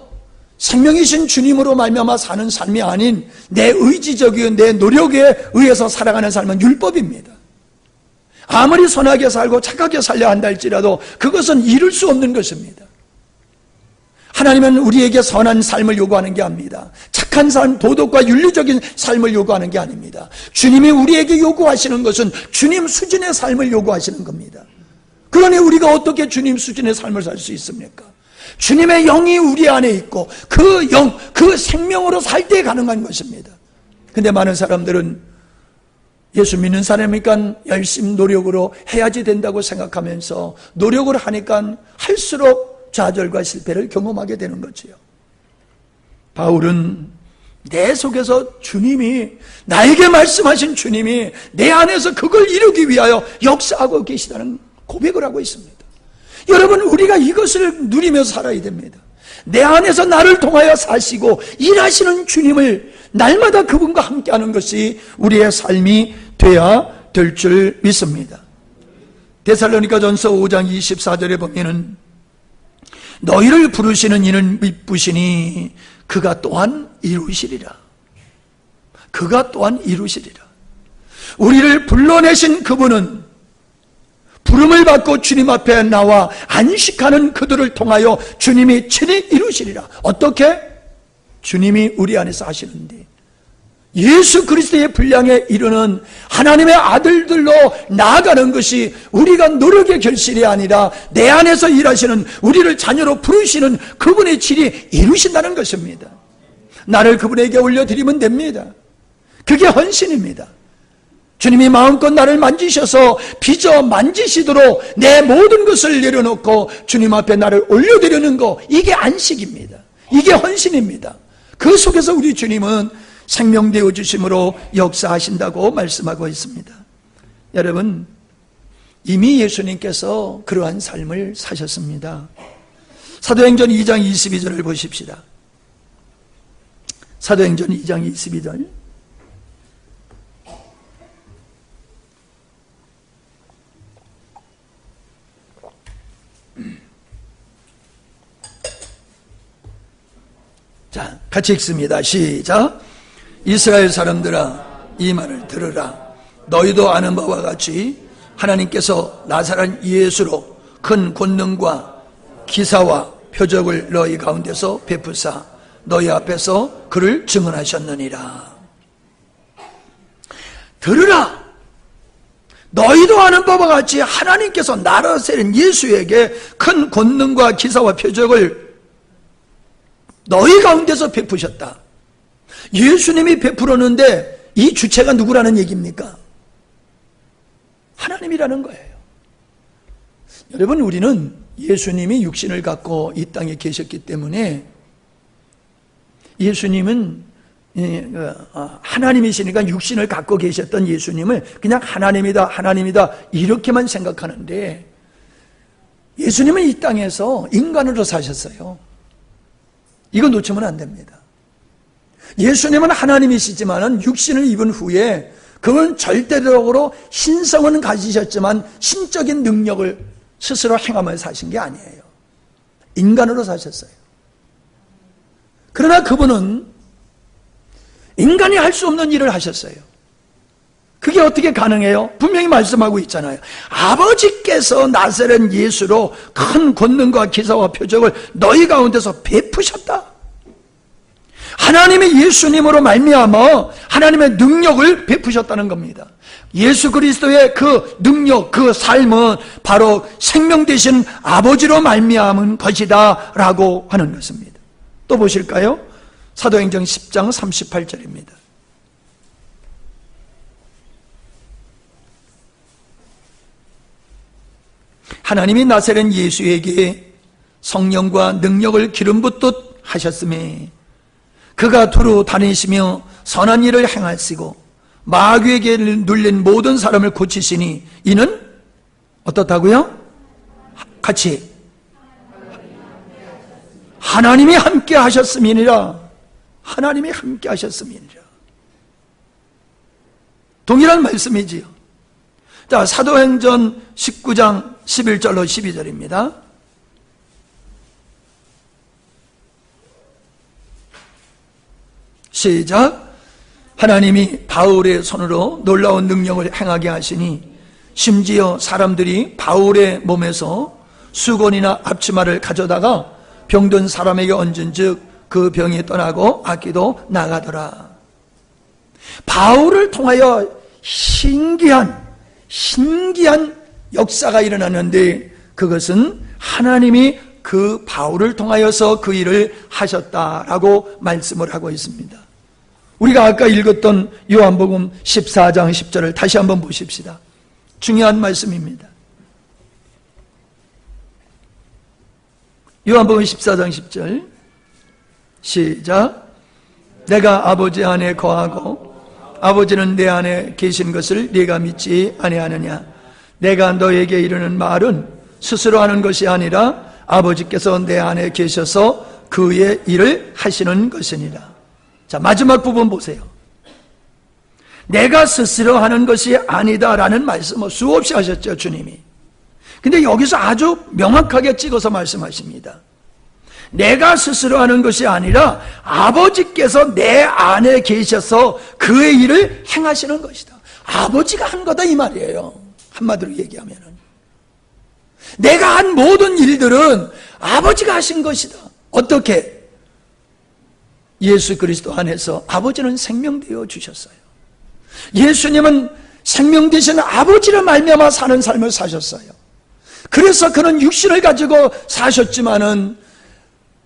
생명이신 주님으로 말미암아 사는 삶이 아닌 내 의지적인 내 노력에 의해서 살아가는 삶은 율법입니다. 아무리 선하게 살고 착하게 살려 한다 할지라도 그것은 이룰 수 없는 것입니다. 하나님은 우리에게 선한 삶을 요구하는 게 아닙니다. 착한 삶, 도덕과 윤리적인 삶을 요구하는 게 아닙니다. 주님이 우리에게 요구하시는 것은 주님 수준의 삶을 요구하시는 겁니다. 그러니 우리가 어떻게 주님 수준의 삶을 살 수 있습니까? 주님의 영이 우리 안에 있고 그 영, 그 생명으로 살 때 가능한 것입니다. 근데 많은 사람들은 예수 믿는 사람이니까 열심히 노력으로 해야지 된다고 생각하면서 노력을 하니까 할수록 좌절과 실패를 경험하게 되는 거지요. 바울은 내 속에서 주님이, 나에게 말씀하신 주님이 내 안에서 그걸 이루기 위하여 역사하고 계시다는 고백을 하고 있습니다. 여러분, 우리가 이것을 누리면서 살아야 됩니다. 내 안에서 나를 통하여 사시고 일하시는 주님을 날마다 그분과 함께하는 것이 우리의 삶이 돼야 될 줄 믿습니다. 데살로니가전서 5장 24절에 보면은 너희를 부르시는 이는 미쁘시니 그가 또한 이루시리라. 그가 또한 이루시리라. 우리를 불러내신 그분은 부름을 받고 주님 앞에 나와 안식하는 그들을 통하여 주님이 친히 이루시리라. 어떻게? 주님이 우리 안에서 하시는데 예수 그리스도의 분량에 이르는 하나님의 아들들로 나아가는 것이 우리가 노력의 결실이 아니라 내 안에서 일하시는, 우리를 자녀로 부르시는 그분의 질이 이루신다는 것입니다. 나를 그분에게 올려드리면 됩니다. 그게 헌신입니다. 주님이 마음껏 나를 만지셔서 빚어 만지시도록 내 모든 것을 내려놓고 주님 앞에 나를 올려드리는 거, 이게 안식입니다. 이게 헌신입니다. 그 속에서 우리 주님은 생명되어 주심으로 역사하신다고 말씀하고 있습니다. 여러분, 이미 예수님께서 그러한 삶을 사셨습니다. 사도행전 2장 22절을 보십시다. 사도행전 2장 22절. 자, 같이 읽습니다. 시작. 이스라엘 사람들아, 이 말을 들으라. 너희도 아는 바와 같이 하나님께서 나사렛 예수로 큰 권능과 기사와 표적을 너희 가운데서 베푸사 너희 앞에서 그를 증언하셨느니라. 들으라. 너희도 아는 바와 같이 하나님께서 나사렛 예수에게 큰 권능과 기사와 표적을 너희 가운데서 베푸셨다. 예수님이 베풀었는데 이 주체가 누구라는 얘기입니까? 하나님이라는 거예요. 여러분, 우리는 예수님이 육신을 갖고 이 땅에 계셨기 때문에 예수님은 하나님이시니까 육신을 갖고 계셨던 예수님을 그냥 하나님이다, 하나님이다 이렇게만 생각하는데, 예수님은 이 땅에서 인간으로 사셨어요. 이거 놓치면 안 됩니다. 예수님은 하나님이시지만 육신을 입은 후에 그건 절대적으로 신성은 가지셨지만 신적인 능력을 스스로 행하며 사신 게 아니에요. 인간으로 사셨어요. 그러나 그분은 인간이 할 수 없는 일을 하셨어요. 그게 어떻게 가능해요? 분명히 말씀하고 있잖아요. 아버지께서 나사렛 예수로 큰 권능과 기사와 표적을 너희 가운데서 베푸셨다. 하나님의 예수님으로 말미암아 하나님의 능력을 베푸셨다는 겁니다. 예수 그리스도의 그 능력, 그 삶은 바로 생명 되신 아버지로 말미암은 것이다 라고 하는 것입니다. 또 보실까요? 사도행전 10장 38절입니다. 하나님이 나사렛 예수에게 성령과 능력을 기름 붓듯 하셨으며 그가 두루 다니시며 선한 일을 행하시고 마귀에게 눌린 모든 사람을 고치시니 이는 어떻다고요? 같이 하나님이 함께 하셨음이니라. 하나님이 함께 하셨음이니라. 동일한 말씀이지요. 자, 사도행전 19장 11절로 12절입니다. 시작. 하나님이 바울의 손으로 놀라운 능력을 행하게 하시니 심지어 사람들이 바울의 몸에서 수건이나 앞치마를 가져다가 병든 사람에게 얹은 즉 그 병이 떠나고 악기도 나가더라. 바울을 통하여 신기한 역사가 일어나는데 그것은 하나님이 그 바울을 통하여서 그 일을 하셨다라고 말씀을 하고 있습니다. 우리가 아까 읽었던 요한복음 14장 10절을 다시 한번 보십시다. 중요한 말씀입니다. 요한복음 14장 10절 시작. 내가 아버지 안에 거하고 아버지는 내 안에 계신 것을 네가 믿지 아니하느냐. 내가 너에게 이르는 말은 스스로 하는 것이 아니라 아버지께서 내 안에 계셔서 그의 일을 하시는 것이니라. 자, 마지막 부분 보세요. 내가 스스로 하는 것이 아니다라는 말씀을 수없이 하셨죠, 주님이. 근데 여기서 아주 명확하게 찍어서 말씀하십니다. 내가 스스로 하는 것이 아니라 아버지께서 내 안에 계셔서 그의 일을 행하시는 것이다. 아버지가 한 거다 이 말이에요. 한마디로 얘기하면은. 내가 한 모든 일들은 아버지가 하신 것이다. 어떻게? 예수 그리스도 안에서 아버지는 생명되어 주셨어요. 예수님은 생명 되신 아버지를 말미암아 사는 삶을 사셨어요. 그래서 그는 육신을 가지고 사셨지만은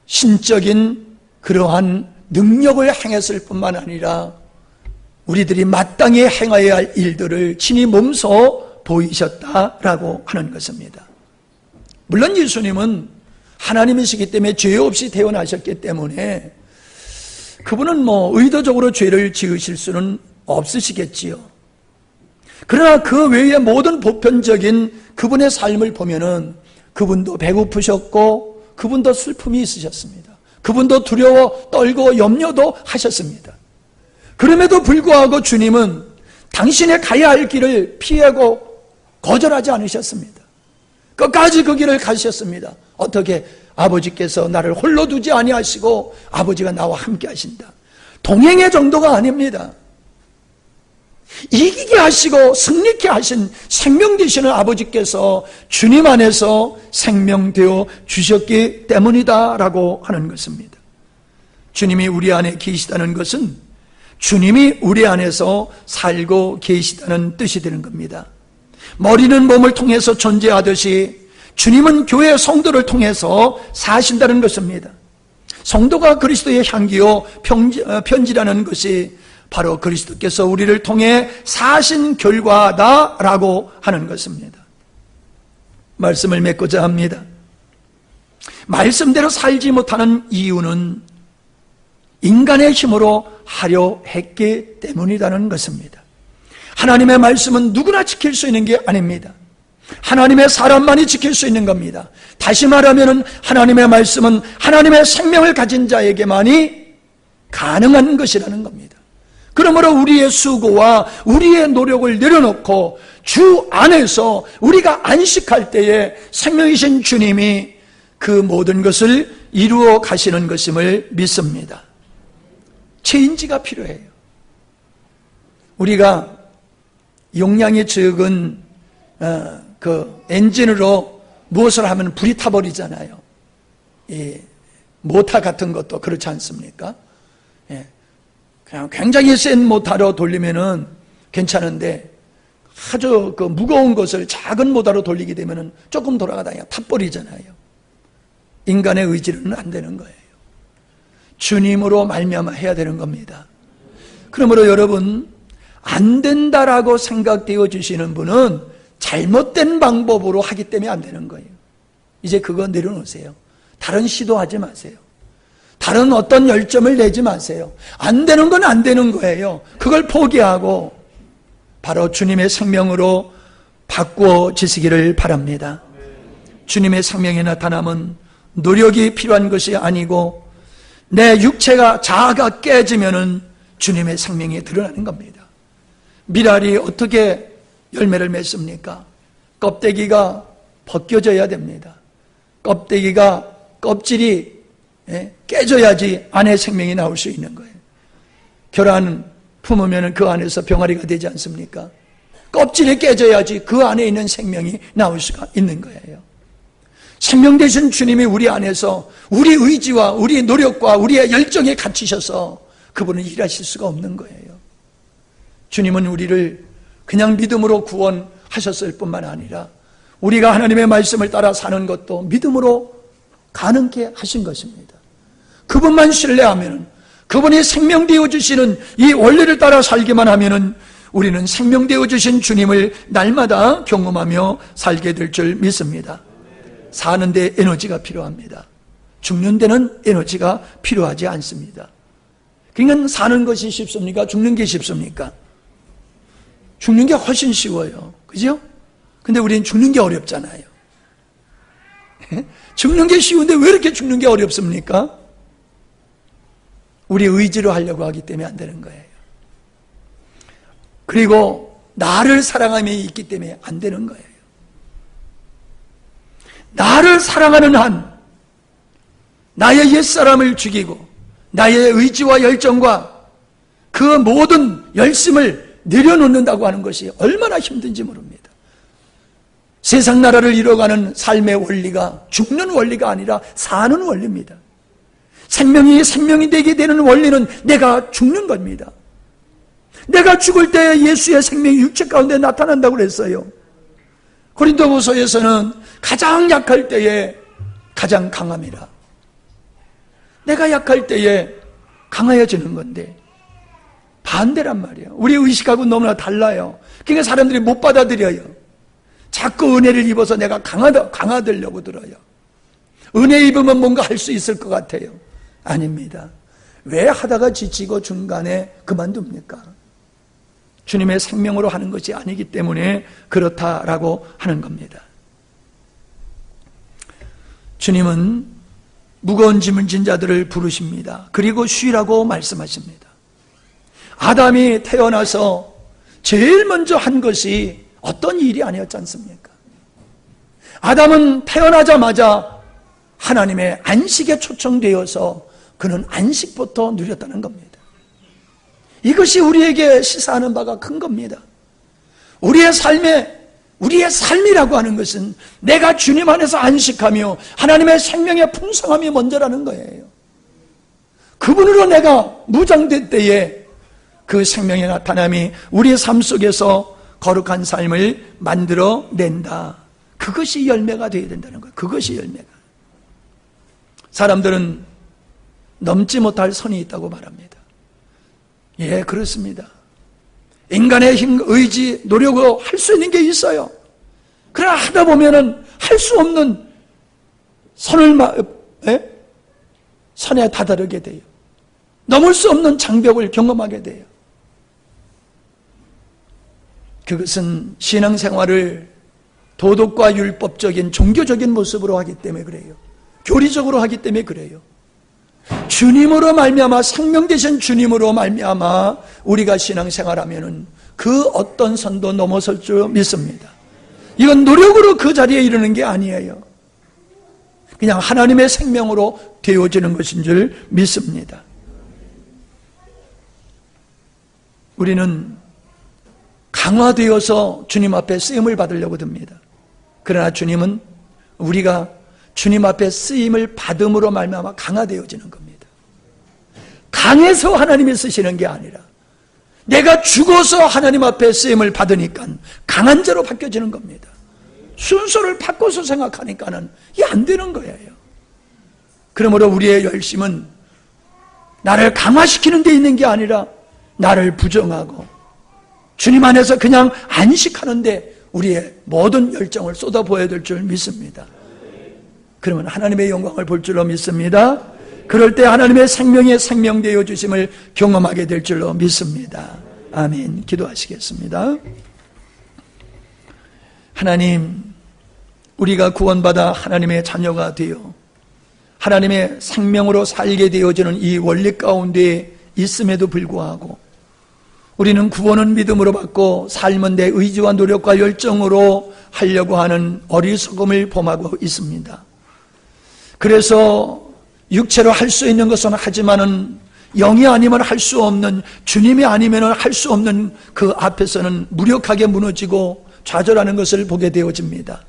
신적인 그러한 능력을 행했을 뿐만 아니라 우리들이 마땅히 행해야 할 일들을 친히 몸소 보이셨다라고 하는 것입니다. 물론 예수님은 하나님이시기 때문에 죄 없이 태어나셨기 때문에 그분은 의도적으로 죄를 지으실 수는 없으시겠지요. 그러나 그 외의 모든 보편적인 그분의 삶을 보면은 그분도 배고프셨고 그분도 슬픔이 있으셨습니다. 그분도 두려워 떨고 염려도 하셨습니다. 그럼에도 불구하고 주님은 당신의 가야 할 길을 피하고 거절하지 않으셨습니다. 끝까지 그 길을 가셨습니다. 어떻게? 아버지께서 나를 홀로 두지 아니하시고 아버지가 나와 함께 하신다. 동행의 정도가 아닙니다. 이기게 하시고 승리케 하신 생명 되시는 아버지께서 주님 안에서 생명되어 주셨기 때문이다라고 하는 것입니다. 주님이 우리 안에 계시다는 것은 주님이 우리 안에서 살고 계시다는 뜻이 되는 겁니다. 머리는 몸을 통해서 존재하듯이 주님은 교회 성도를 통해서 사신다는 것입니다. 성도가 그리스도의 향기요 편지라는 것이 바로 그리스도께서 우리를 통해 사신 결과다라고 하는 것입니다. 말씀을 맺고자 합니다. 말씀대로 살지 못하는 이유는 인간의 힘으로 하려 했기 때문이라는 것입니다. 하나님의 말씀은 누구나 지킬 수 있는 게 아닙니다. 하나님의 사람만이 지킬 수 있는 겁니다. 다시 말하면 하나님의 말씀은 하나님의 생명을 가진 자에게만이 가능한 것이라는 겁니다. 그러므로 우리의 수고와 우리의 노력을 내려놓고 주 안에서 우리가 안식할 때에 생명이신 주님이 그 모든 것을 이루어 가시는 것임을 믿습니다. 체인지가 필요해요. 우리가 용량이 적은 그 엔진으로 무엇을 하면 불이 타버리잖아요. 이 모터 같은 것도 그렇지 않습니까? 그냥 굉장히 센 모터로 돌리면은 괜찮은데 아주 그 무거운 것을 작은 모터로 돌리게 되면은 조금 돌아가다가 타버리잖아요. 인간의 의지로는 안 되는 거예요. 주님으로 말미암아 해야 되는 겁니다. 그러므로 여러분, 안 된다라고 생각되어 주시는 분은 잘못된 방법으로 하기 때문에 안 되는 거예요. 이제 그거 내려놓으세요. 다른 시도하지 마세요. 다른 어떤 열정을 내지 마세요. 안 되는 건 안 되는 거예요. 그걸 포기하고 바로 주님의 생명으로 바꾸어지시기를 바랍니다. 주님의 생명의 나타남은 노력이 필요한 것이 아니고 내 육체가 자아가 깨지면은 주님의 생명이 드러나는 겁니다. 밀알이 어떻게 열매를 맺습니까? 껍데기가 벗겨져야 됩니다. 껍질이 깨져야지 안에 생명이 나올 수 있는 거예요. 계란 품으면 그 안에서 병아리가 되지 않습니까? 껍질이 깨져야지 그 안에 있는 생명이 나올 수가 있는 거예요. 생명 되신 주님이 우리 안에서 우리 의지와 우리 노력과 우리의 열정에 갇히셔서 그분은 일하실 수가 없는 거예요. 주님은 우리를 그냥 믿음으로 구원하셨을 뿐만 아니라 우리가 하나님의 말씀을 따라 사는 것도 믿음으로 가능케 하신 것입니다. 그분만 신뢰하면, 그분이 생명되어 주시는 이 원리를 따라 살기만 하면 우리는 생명되어 주신 주님을 날마다 경험하며 살게 될 줄 믿습니다. 사는 데 에너지가 필요합니다. 죽는 데는 에너지가 필요하지 않습니다. 그러니까 사는 것이 쉽습니까? 죽는 게 쉽습니까? 죽는 게 훨씬 쉬워요. 그죠? 근데 우리는 죽는 게 어렵잖아요. 죽는 게 쉬운데 왜 이렇게 죽는 게 어렵습니까? 우리 의지로 하려고 하기 때문에 안 되는 거예요. 그리고 나를 사랑함이 있기 때문에 안 되는 거예요. 나를 사랑하는 한 나의 옛사람을 죽이고 나의 의지와 열정과 그 모든 열심을 내려놓는다고 하는 것이 얼마나 힘든지 모릅니다. 세상 나라를 이뤄가는 삶의 원리가 죽는 원리가 아니라 사는 원리입니다. 생명이 되게 되는 원리는 내가 죽는 겁니다. 내가 죽을 때 예수의 생명이 육체 가운데 나타난다고 그랬어요. 고린도후서에서는 가장 약할 때에 가장 강함이라. 내가 약할 때에 강하여지는 건데 반대란 말이에요. 우리 의식하고 너무나 달라요. 그러니까 사람들이 못 받아들여요. 자꾸 은혜를 입어서 내가 강화되려고 들어요. 은혜 입으면 뭔가 할 수 있을 것 같아요. 아닙니다. 왜 하다가 지치고 중간에 그만둡니까? 주님의 생명으로 하는 것이 아니기 때문에 그렇다라고 하는 겁니다. 주님은 무거운 짐을 진 자들을 부르십니다. 그리고 쉬라고 말씀하십니다. 아담이 태어나서 제일 먼저 한 것이 어떤 일이 아니었지 않습니까? 아담은 태어나자마자 하나님의 안식에 초청되어서 그는 안식부터 누렸다는 겁니다. 이것이 우리에게 시사하는 바가 큰 겁니다. 우리의 삶이라고 하는 것은 내가 주님 안에서 안식하며 하나님의 생명의 풍성함이 먼저라는 거예요. 그분으로 내가 무장될 때에 그 생명의 나타남이 우리의 삶 속에서 거룩한 삶을 만들어낸다. 그것이 열매가 되어야 된다는 거예요. 그것이 열매가. 사람들은 넘지 못할 선이 있다고 말합니다. 예, 그렇습니다. 인간의 힘, 의지, 노력으로 할 수 있는 게 있어요. 그러나 하다 보면은 할 수 없는 선에 다다르게 돼요. 넘을 수 없는 장벽을 경험하게 돼요. 그것은 신앙생활을 도덕과 율법적인 종교적인 모습으로 하기 때문에 그래요. 교리적으로 하기 때문에 그래요. 주님으로 말미암아, 생명 되신 주님으로 말미암아 우리가 신앙생활하면은 그 어떤 선도 넘어설 줄 믿습니다. 이건 노력으로 그 자리에 이르는 게 아니에요. 그냥 하나님의 생명으로 되어지는 것인 줄 믿습니다. 우리는 강화되어서 주님 앞에 쓰임을 받으려고 듭니다. 그러나 주님은 우리가 주님 앞에 쓰임을 받음으로 말미암아 강화되어지는 겁니다. 강해서 하나님이 쓰시는 게 아니라 내가 죽어서 하나님 앞에 쓰임을 받으니까 강한 자로 바뀌어지는 겁니다. 순서를 바꿔서 생각하니까는 이게 안 되는 거예요. 그러므로 우리의 열심은 나를 강화시키는 데 있는 게 아니라 나를 부정하고 주님 안에서 그냥 안식하는데 우리의 모든 열정을 쏟아부어야 될 줄 믿습니다. 그러면 하나님의 영광을 볼 줄로 믿습니다. 그럴 때 하나님의 생명의 생명되어 주심을 경험하게 될 줄로 믿습니다. 아멘. 기도하시겠습니다. 하나님, 우리가 구원받아 하나님의 자녀가 되어 하나님의 생명으로 살게 되어지는 이 원리 가운데 있음에도 불구하고 우리는 구원은 믿음으로 받고 삶은 내 의지와 노력과 열정으로 하려고 하는 어리석음을 범하고 있습니다. 그래서 육체로 할 수 있는 것은 하지만은 영이 아니면 할 수 없는, 주님이 아니면 할 수 없는 그 앞에서는 무력하게 무너지고 좌절하는 것을 보게 되어집니다.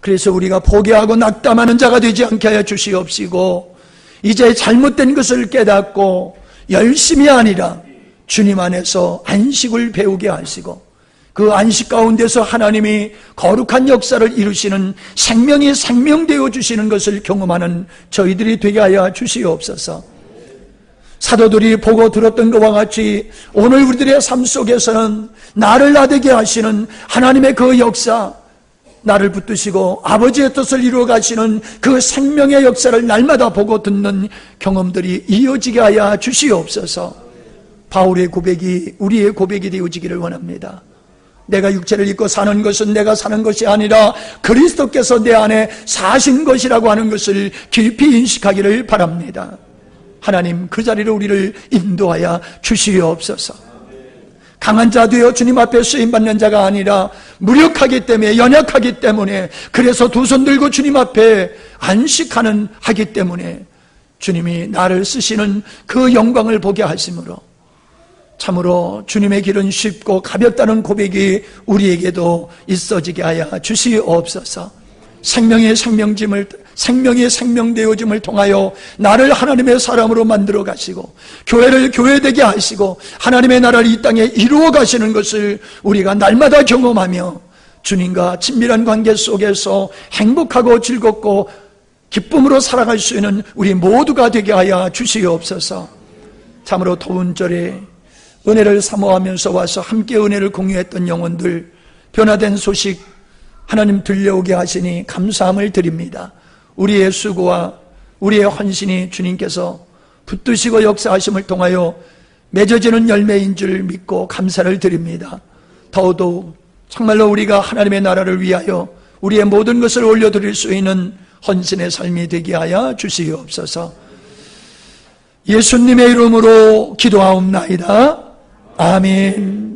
그래서 우리가 포기하고 낙담하는 자가 되지 않게 하여 주시옵시고 이제 잘못된 것을 깨닫고 열심이 아니라 주님 안에서 안식을 배우게 하시고 그 안식 가운데서 하나님이 거룩한 역사를 이루시는 생명이 생명되어 주시는 것을 경험하는 저희들이 되게 하여 주시옵소서. 사도들이 보고 들었던 것과 같이 오늘 우리들의 삶 속에서는 나를 나되게 하시는 하나님의 그 역사, 나를 붙드시고 아버지의 뜻을 이루어 가시는 그 생명의 역사를 날마다 보고 듣는 경험들이 이어지게 하여 주시옵소서. 바울의 고백이 우리의 고백이 되어지기를 원합니다. 내가 육체를 입고 사는 것은 내가 사는 것이 아니라 그리스도께서 내 안에 사신 것이라고 하는 것을 깊이 인식하기를 바랍니다. 하나님, 그 자리로 우리를 인도하여 주시옵소서. 강한 자 되어 주님 앞에 쓰임받는 자가 아니라 무력하기 때문에, 연약하기 때문에, 그래서 두 손 들고 주님 앞에 안식하는 하기 때문에 주님이 나를 쓰시는 그 영광을 보게 하심으로 참으로 주님의 길은 쉽고 가볍다는 고백이 우리에게도 있어지게 하여 주시옵소서. 생명의 생명되어짐을 통하여 나를 하나님의 사람으로 만들어 가시고 교회를 교회되게 하시고 하나님의 나라를 이 땅에 이루어 가시는 것을 우리가 날마다 경험하며 주님과 친밀한 관계 속에서 행복하고 즐겁고 기쁨으로 살아갈 수 있는 우리 모두가 되게 하여 주시옵소서. 참으로 더운 절에 은혜를 사모하면서 와서 함께 은혜를 공유했던 영혼들 변화된 소식 하나님 들려오게 하시니 감사함을 드립니다. 우리의 수고와 우리의 헌신이 주님께서 붙드시고 역사하심을 통하여 맺어지는 열매인 줄 믿고 감사를 드립니다. 더더욱 정말로 우리가 하나님의 나라를 위하여 우리의 모든 것을 올려드릴 수 있는 헌신의 삶이 되게 하여 주시옵소서. 예수님의 이름으로 기도하옵나이다. 아멘.